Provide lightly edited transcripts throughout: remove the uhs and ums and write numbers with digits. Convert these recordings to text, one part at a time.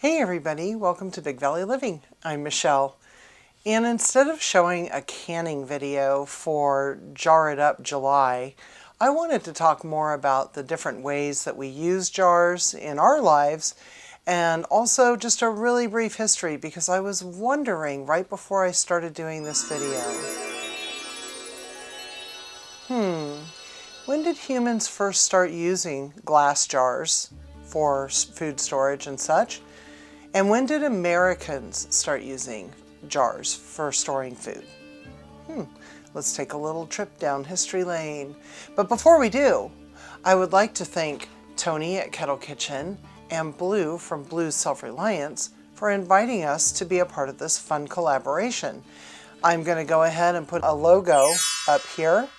Hey everybody, welcome to Big Valley Living. I'm Michelle. And instead of showing a canning video for Jar It Up July, I wanted to talk more about the different ways that we use jars in our lives, and also just a really brief history because I was wondering right before I started doing this video. When did humans first start using glass jars for food storage and such? And when did Americans start using jars for storing food? Let's take a little trip down history lane. But before we do, I would like to thank Tony at Kettle Kitchen and Bloo from Bloo's Self-Reliance for inviting us to be a part of this fun collaboration. I'm going to go ahead and put a logo up here,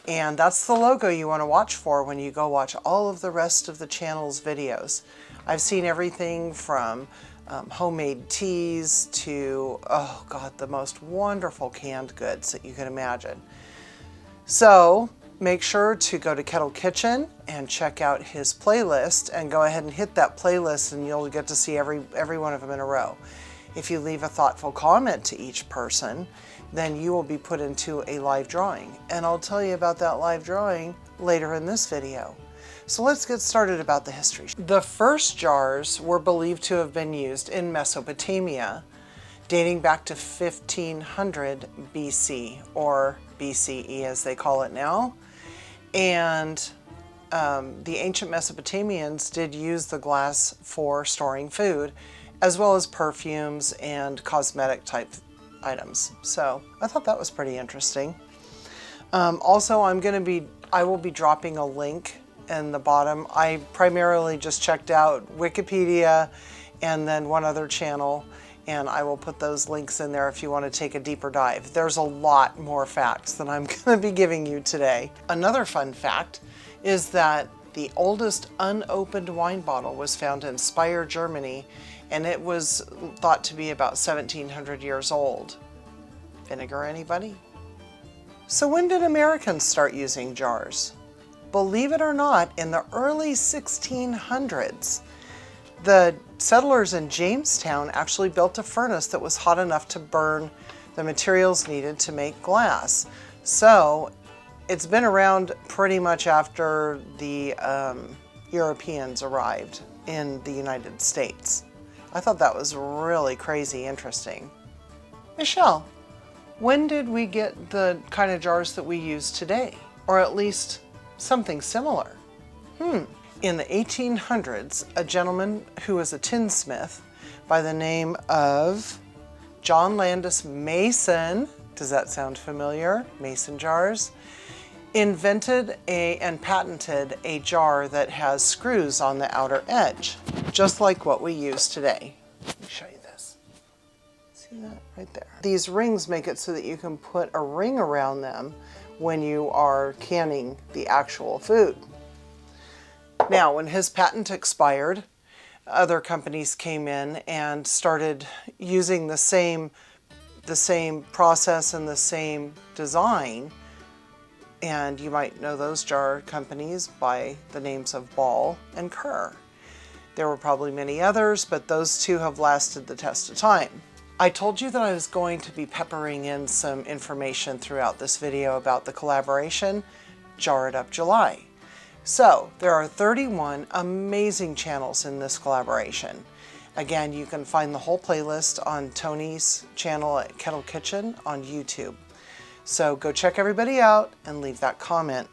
and that's the logo you want to watch for when you go watch all of the rest of the channel's videos. I've seen everything from homemade teas to, oh God, the most wonderful canned goods that you can imagine. So make sure to go to Kettle Kitchen and check out his playlist and go ahead and hit that playlist and you'll get to see every one of them in a row. If you leave a thoughtful comment to each person, then you will be put into a live drawing. And I'll tell you about that live drawing later in this video. So let's get started about the history. The first jars were believed to have been used in Mesopotamia, dating back to 1500 BC, or BCE as they call it now. And the ancient Mesopotamians did use the glass for storing food, as well as perfumes and cosmetic type items. So I thought that was pretty interesting. Also, I will be dropping a link in the bottom. I primarily just checked out Wikipedia and then one other channel, and I will put those links in there if you want to take a deeper dive. There's a lot more facts than I'm going to be giving you today. Another fun fact is that the oldest unopened wine bottle was found in Speyer, Germany, and it was thought to be about 1700 years old. Vinegar, anybody? So when did Americans start using jars? Believe it or not, in the early 1600s, the settlers in Jamestown actually built a furnace that was hot enough to burn the materials needed to make glass. So it's been around pretty much after the Europeans arrived in the United States. I thought that was really crazy interesting. Michelle, when did we get the kind of jars that we use today? Or at least something similar? In the 1800s, a gentleman who was a tinsmith by the name of John Landis Mason, does that sound familiar? Mason jars, invented and patented a jar that has screws on the outer edge, just like what we use today. Let me show you this. See that right there? These rings make it so that you can put a ring around them when you are canning the actual food. Now, when his patent expired, other companies came in and started using the same process and the same design. And you might know those jar companies by the names of Ball and Kerr. There were probably many others, but those two have lasted the test of time. I told you that I was going to be peppering in some information throughout this video about the collaboration, Jar It Up July. So there are 31 amazing channels in this collaboration. Again, you can find the whole playlist on Tony's channel at Kettle Kitchen on YouTube. So go check everybody out and leave that comment.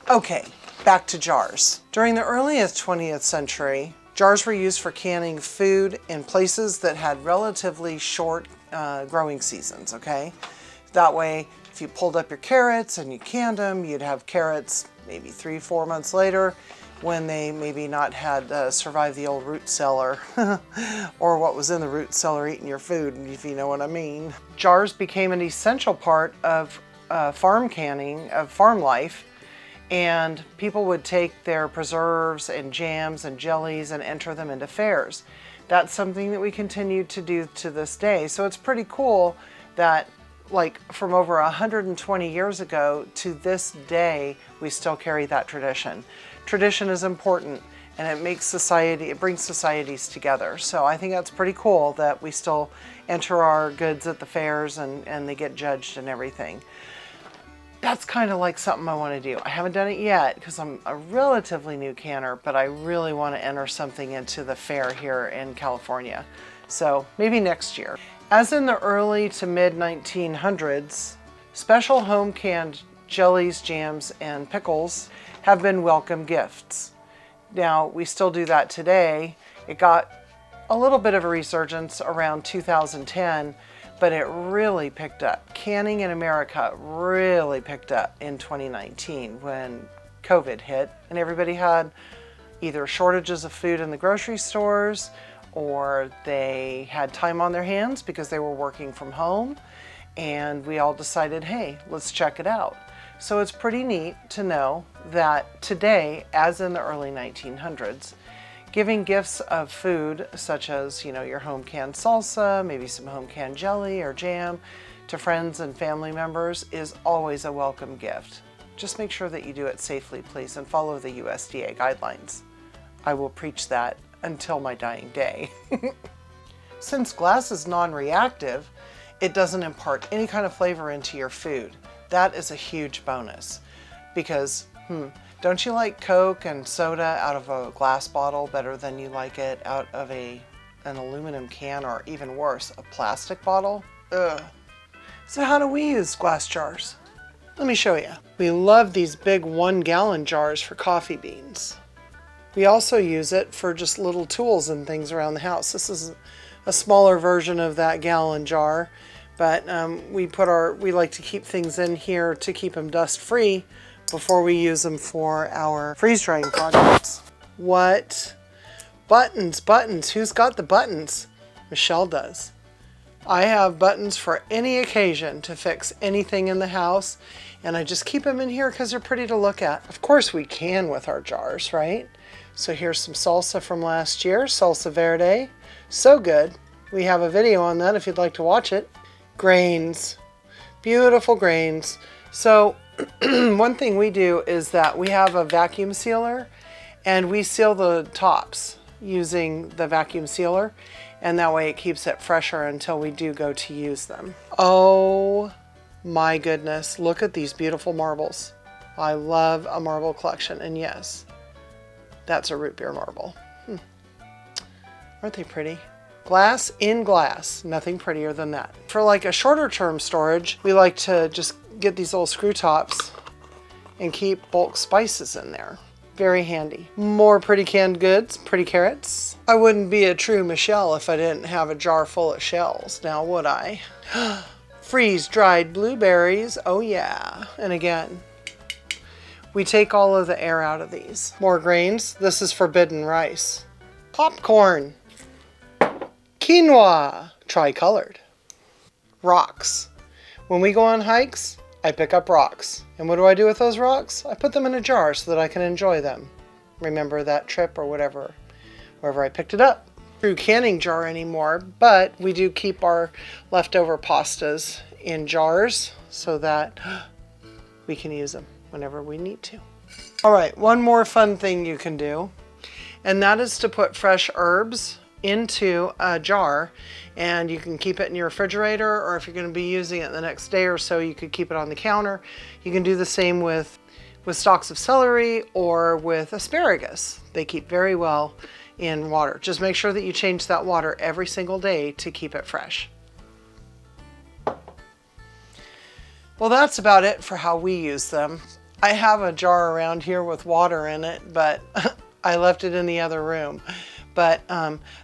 Okay, back to jars. During the earliest 20th century, jars were used for canning food in places that had relatively short growing seasons, okay? That way, if you pulled up your carrots and you canned them, you'd have carrots maybe 3-4 months later when they maybe not had survived the old root cellar or what was in the root cellar eating your food, if you know what I mean. Jars became an essential part of farm canning, of farm life, and people would take their preserves and jams and jellies and enter them into fairs. That's something that we continue to do to this day. So it's pretty cool that, like, from over 120 years ago to this day, we still carry that tradition. Tradition is important, and it makes society, it brings societies together. So I think that's pretty cool that we still enter our goods at the fairs and they get judged and everything. That's kind of like something I want to do. I haven't done it yet because I'm a relatively new canner, but I really want to enter something into the fair here in California. So maybe next year. As in the early to mid 1900s, special home canned jellies, jams, and pickles have been welcome gifts. Now, we still do that today. It got a little bit of a resurgence around 2010, but it really picked up. Canning in America really picked up in 2019 when COVID hit and everybody had either shortages of food in the grocery stores or they had time on their hands because they were working from home, and we all decided, hey, let's check it out. So it's pretty neat to know that today, as in the early 1900s, giving gifts of food such as, your home canned salsa, maybe some home canned jelly or jam to friends and family members is always a welcome gift. Just make sure that you do it safely, please, and follow the USDA guidelines. I will preach that until my dying day. Since glass is non-reactive, it doesn't impart any kind of flavor into your food. That is a huge bonus because, don't you like Coke and soda out of a glass bottle better than you like it out of an aluminum can, or even worse, a plastic bottle? Ugh. So how do we use glass jars? Let me show you. We love these big 1-gallon jars for coffee beans. We also use it for just little tools and things around the house. This is a smaller version of that gallon jar, but we like to keep things in here to keep them dust free before we use them for our freeze drying projects. What? Buttons. Who's got the buttons? Michelle does. I have buttons for any occasion to fix anything in the house, and I just keep them in here because they're pretty to look at. Of course we can with our jars, right? So here's some salsa from last year, salsa verde. So good. We have a video on that if you'd like to watch it. Grains, beautiful grains. So one thing we do is that we have a vacuum sealer and we seal the tops using the vacuum sealer, and that way it keeps it fresher until we do go to use them. Oh my goodness, look at these beautiful marbles. I love a marble collection, and yes, that's a root beer marble. Aren't they pretty? Glass in glass, nothing prettier than that. For like a shorter term storage, we like to just get these little screw tops and keep bulk spices in there. Very handy. More pretty canned goods, pretty carrots. I wouldn't be a true Michelle if I didn't have a jar full of shells, now would I? Freeze dried blueberries, oh yeah. And again, we take all of the air out of these. More grains, this is forbidden rice. Popcorn. Quinoa, tri-colored. Rocks. When we go on hikes, I pick up rocks. And what do I do with those rocks? I put them in a jar so that I can enjoy them. Remember that trip or whatever, wherever I picked it up. True canning jar anymore, but we do keep our leftover pastas in jars so that we can use them whenever we need to. All right, one more fun thing you can do, and that is to put fresh herbs into a jar, and you can keep it in your refrigerator, or if you're going to be using it the next day or so, you could keep it on the counter. You can do the same with stalks of celery or with asparagus. They keep very well in water. Just make sure that you change that water every single day to keep it fresh. Well, that's about it for how we use them. I have a jar around here with water in it, but I left it in the other room. But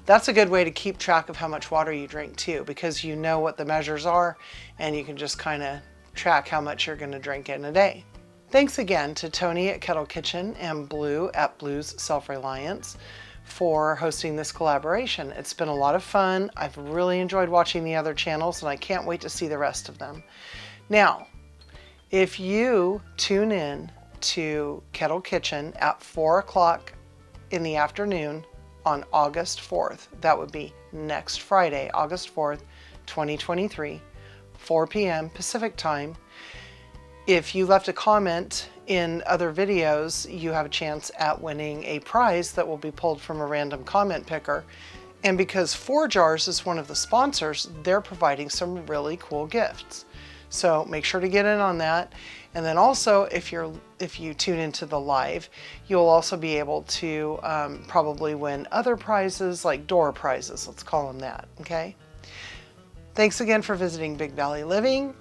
that's a good way to keep track of how much water you drink too, because you know what the measures are and you can just kind of track how much you're going to drink in a day. Thanks again to Tony at Kettle Kitchen and Bloo at Bloo's Self-Reliance for hosting this collaboration. It's been a lot of fun. I've really enjoyed watching the other channels, and I can't wait to see the rest of them. Now, if you tune in to Kettle Kitchen at 4 o'clock in the afternoon on August 4th, that would be next Friday, August 4th, 2023, 4 p.m. Pacific time, If you left a comment in other videos, you have a chance at winning a prize that will be pulled from a random comment picker. And because 4 Jars is one of the sponsors, they're providing some really cool gifts. So make sure to get in on that. And then also, if you tune into the live, you'll also be able to probably win other prizes, like door prizes, let's call them that, okay? Thanks again for visiting Big Valley Living.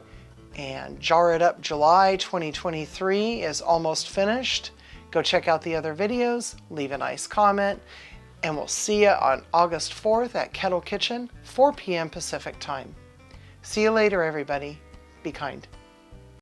And Jar It Up July 2023 is almost finished. Go check out the other videos, leave a nice comment, and we'll see you on August 4th at Kettle Kitchen, 4 p.m. Pacific time. See you later, everybody. Be kind.